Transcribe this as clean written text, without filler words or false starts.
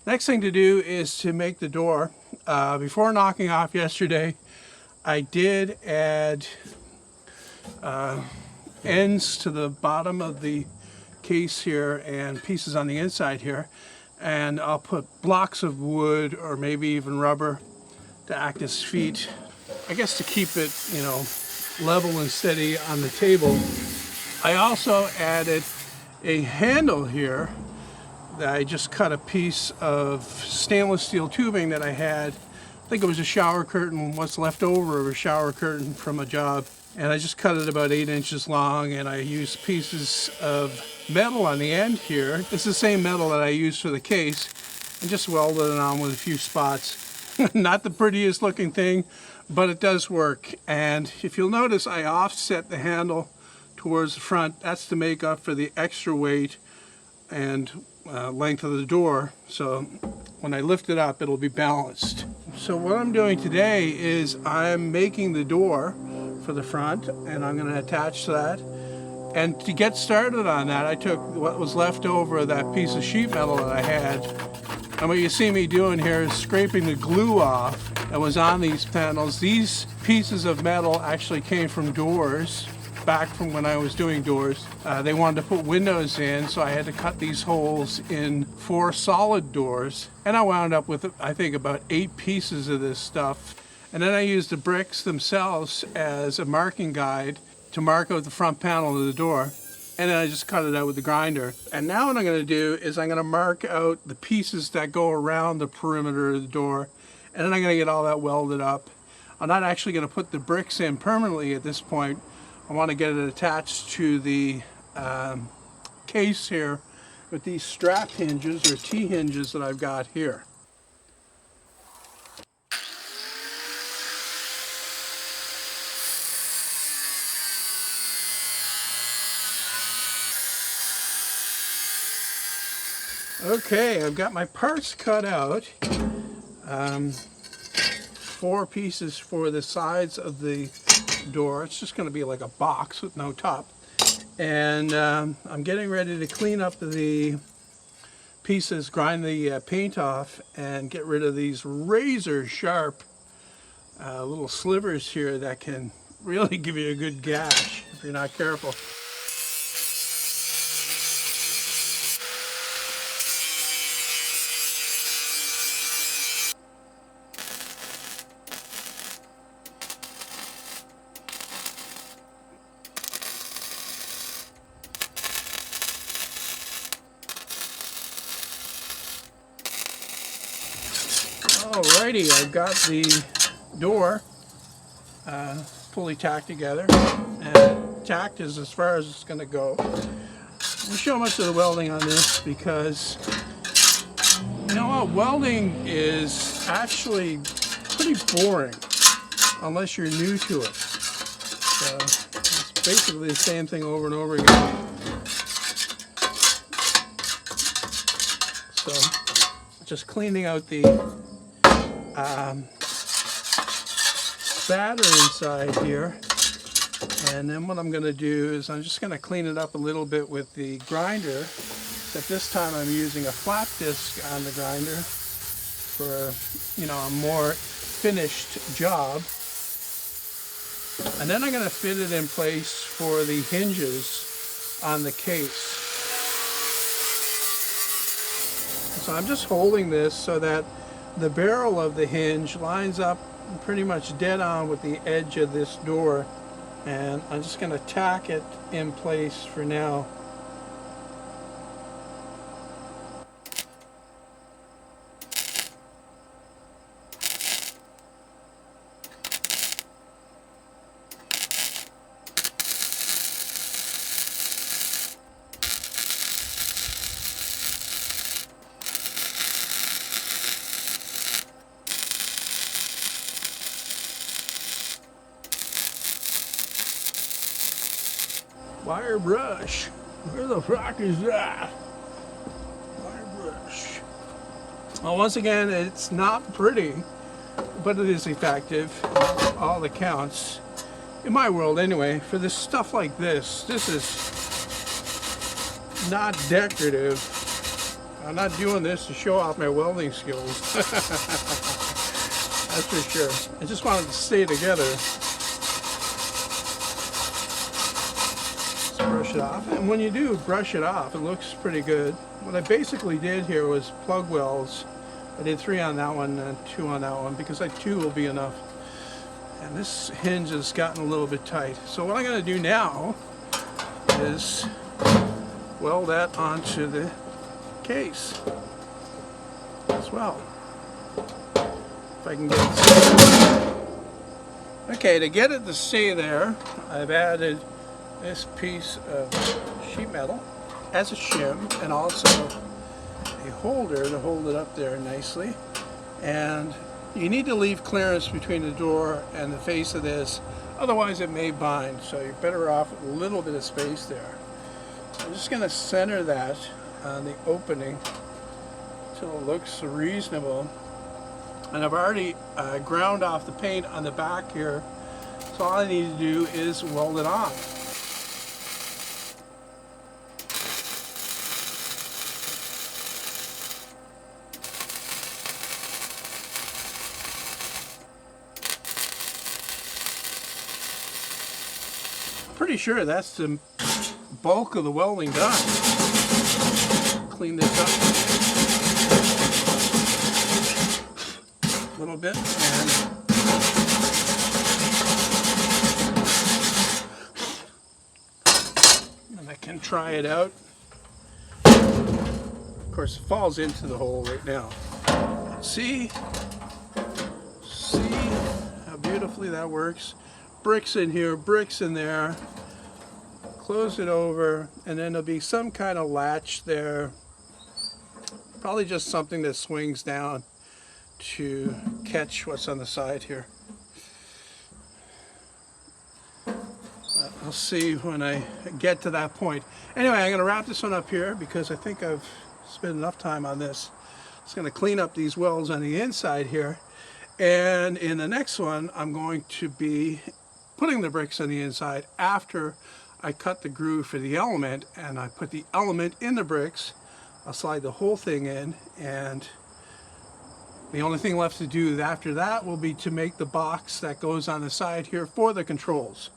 Next thing to do is to make the door. Before knocking off yesterday, I did add ends to the bottom of the case here and pieces on the inside here. And I'll put blocks of wood or maybe even rubber to act as feet. I guess to keep it, level and steady on the table. I also added a handle here that I just cut a piece of stainless steel tubing that I had. I think it was a shower curtain, what's left over of a shower curtain from a job. And I just cut it about 8 inches long, and I used pieces of metal on the end here. It's the same metal that I used for the case, and just welded it on with a few spots. Not the prettiest looking thing, but it does work. And if you'll notice, I offset the handle towards the front. That's to make up for the extra weight and length of the door, so when I lift it up it'll be balanced. So what I'm doing today is I'm making the door for the front, and I'm going to attach that. And to get started on that, I took what was left over of that piece of sheet metal that I had, and what you see me doing here is scraping the glue off that was on these panels. These pieces of metal actually came from doors back from when I was doing doors. They wanted to put windows in, so I had to cut these holes in 4 solid doors, and I wound up with, I think, about 8 pieces of this stuff. And then I used the bricks themselves as a marking guide to mark out the front panel of the door, and then I just cut it out with the grinder. And now what I'm going to do is I'm going to mark out the pieces that go around the perimeter of the door, and then I'm going to get all that welded up. I'm not actually going to put the bricks in permanently at this point. I want to get it attached to the case here with these strap hinges or T-hinges that I've got here. Okay, I've got my parts cut out. 4 pieces for the sides of the door. It's just going to be like a box with no top. And I'm getting ready to clean up the pieces, grind the paint off, and get rid of these razor sharp little slivers here that can really give you a good gash if you're not careful. Alrighty, I've got the door fully tacked together, and tacked is as far as it's going to go. We'll show much of the welding on this because, you know what, welding is actually pretty boring unless you're new to it. So it's basically the same thing over and over again. So just cleaning out the batter inside here, and then what I'm going to do is I'm just going to clean it up a little bit with the grinder, except this time I'm using a flat disc on the grinder for a more finished job. And then I'm going to fit it in place for the hinges on the case. So I'm just holding this so that the barrel of the hinge lines up pretty much dead on with the edge of this door, and I'm just going to tack it in place for now. Wire brush. Where the fuck is that? Wire brush. Well, once again, it's not pretty, but it is effective. All accounts, in my world anyway, for this stuff like this. This is not decorative. I'm not doing this to show off my welding skills. That's for sure. I just wanted to stay together. Let's brush it off. And when you do brush it off, it looks pretty good. What I basically did here was plug welds. I did 3 on that one and 2 on that one because 2 will be enough. And this hinge has gotten a little bit tight. So what I'm going to do now is weld that onto the case as well. If I can get it. Okay, to get it to stay there, I've added this piece of sheet metal as a shim and also a holder to hold it up there nicely. And you need to leave clearance between the door and the face of this, otherwise it may bind, so you're better off with a little bit of space there. I'm just going to center that on the opening until it looks reasonable. And I've already ground off the paint on the back here, so all I need to do is weld it on. Pretty sure that's the bulk of the welding done. Clean this up a little bit and I can try it out. Of course, it falls into the hole right now. See how beautifully that works. Bricks in here, bricks in there. Close it over, and then there'll be some kind of latch there. Probably just something that swings down to catch what's on the side here. I'll see when I get to that point. Anyway, I'm going to wrap this one up here because I think I've spent enough time on this. It's going to clean up these welds on the inside here. And in the next one, I'm going to be putting the bricks on the inside after I cut the groove for the element, and I put the element in the bricks. I'll slide the whole thing in, and the only thing left to do after that will be to make the box that goes on the side here for the controls.